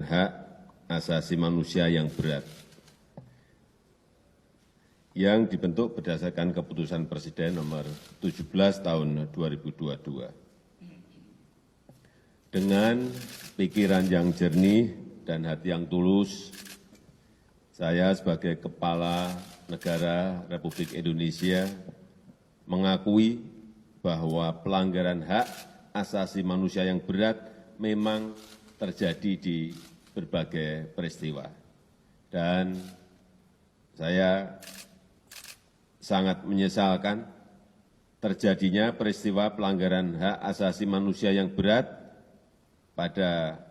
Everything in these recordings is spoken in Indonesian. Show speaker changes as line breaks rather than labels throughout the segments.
hak asasi manusia yang berat yang dibentuk berdasarkan keputusan Presiden nomor 17 tahun 2022. Dengan pikiran yang jernih dan hati yang tulus, saya sebagai Kepala Negara Republik Indonesia mengakui bahwa pelanggaran hak asasi manusia yang berat memang terjadi di berbagai peristiwa. Dan saya sangat menyesalkan terjadinya peristiwa pelanggaran hak asasi manusia yang berat pada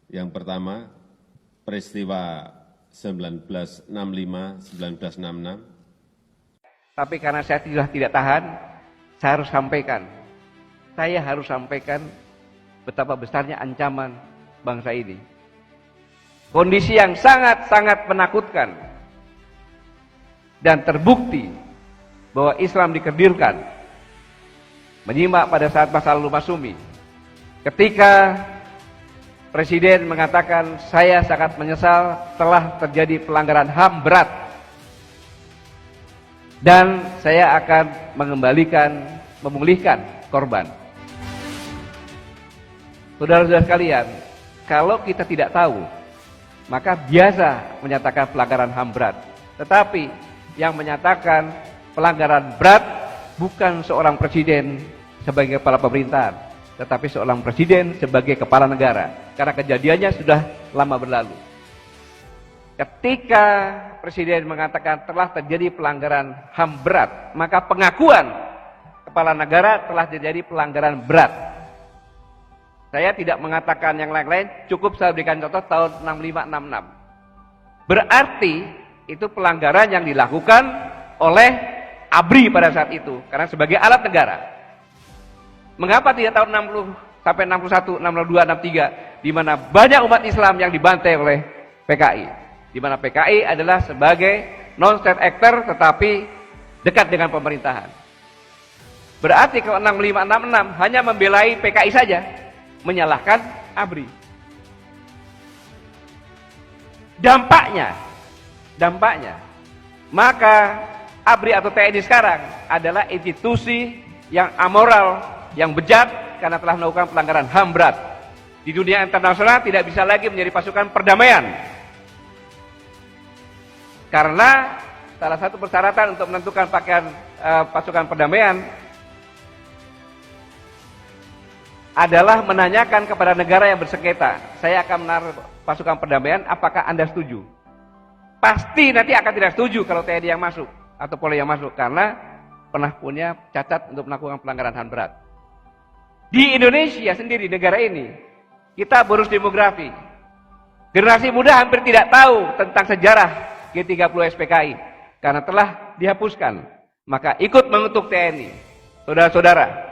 yang pertama, peristiwa 1965-1966.
Tapi karena saya tidak tahan, saya harus sampaikan. Saya harus sampaikan betapa besarnya ancaman bangsa ini. Kondisi yang sangat-sangat menakutkan. Dan terbukti bahwa Islam dikerdilkan. Menyimak pada saat masa lalu Masyumi. Ketika Presiden mengatakan, saya sangat menyesal telah terjadi pelanggaran HAM berat. Dan saya akan memulihkan korban. Saudara-saudara sekalian, kalau kita tidak tahu, maka biasa menyatakan pelanggaran HAM berat. Tetapi yang menyatakan pelanggaran berat bukan seorang presiden sebagai kepala pemerintahan, tetapi seorang presiden sebagai kepala negara. Karena kejadiannya sudah lama berlalu. Ketika presiden mengatakan telah terjadi pelanggaran HAM berat, maka pengakuan kepala negara telah terjadi pelanggaran berat. Saya tidak mengatakan yang lain-lain, cukup saya berikan contoh tahun 6566. Berarti itu pelanggaran yang dilakukan oleh ABRI pada saat itu, karena sebagai alat negara. Mengapa tidak tahun 60 sampai 61, 62, 63, di mana banyak umat Islam yang dibantai oleh PKI, di mana PKI adalah sebagai non-state actor tetapi dekat dengan pemerintahan. Berarti kalau 6566 hanya membelai PKI saja, menyalahkan ABRI. Dampaknya, maka ABRI atau TNI sekarang adalah institusi yang amoral, yang bejat karena telah melakukan pelanggaran HAM berat. Di dunia internasional tidak bisa lagi menjadi pasukan perdamaian. Karena salah satu persyaratan untuk menentukan pasukan perdamaian adalah menanyakan kepada negara yang bersengketa, saya akan menaruh pasukan perdamaian, apakah Anda setuju? Pasti nanti akan tidak setuju kalau TNI yang masuk atau Polri yang masuk, karena pernah punya cacat untuk melakukan pelanggaran HAM berat. Di Indonesia sendiri, negara ini, kita boros demografi. Generasi muda hampir tidak tahu tentang sejarah G30 SPKI karena telah dihapuskan. Maka ikut mengutuk TNI. Saudara-saudara,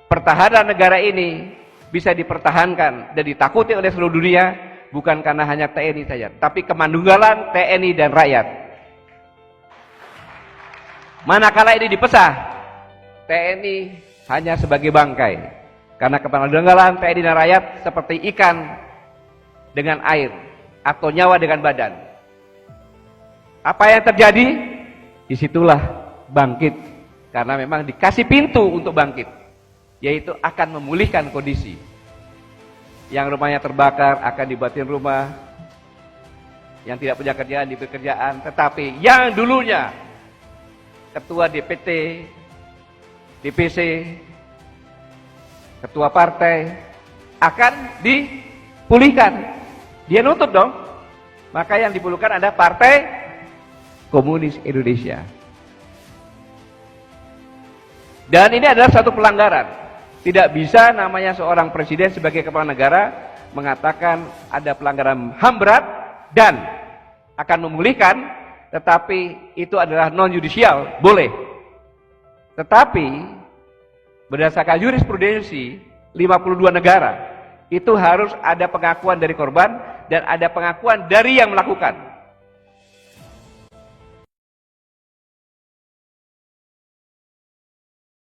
pertahanan negara ini bisa dipertahankan dan ditakuti oleh seluruh dunia bukan karena hanya TNI saja, tapi kemandunggalan TNI dan rakyat. Manakala ini dipesah, TNI hanya sebagai bangkai. Karena kemandunggalan TNI dan rakyat seperti ikan dengan air atau nyawa dengan badan. Apa yang terjadi? Disitulah bangkit. Karena memang dikasih pintu untuk bangkit, yaitu akan memulihkan kondisi. Yang rumahnya terbakar akan dibuatin rumah, yang tidak punya kerjaan diberi kerjaan. Tetapi yang dulunya ketua DPT, DPC, ketua partai akan dipulihkan. Dia nuntut dong. Maka yang dipulihkan ada Partai Komunis Indonesia. Dan ini adalah satu pelanggaran. Tidak bisa namanya seorang presiden sebagai kepala negara mengatakan ada pelanggaran HAM berat dan akan memulihkan, tetapi itu adalah non-judicial, boleh. Tetapi berdasarkan jurisprudensi 52 negara, itu harus ada pengakuan dari korban dan ada pengakuan dari yang melakukan.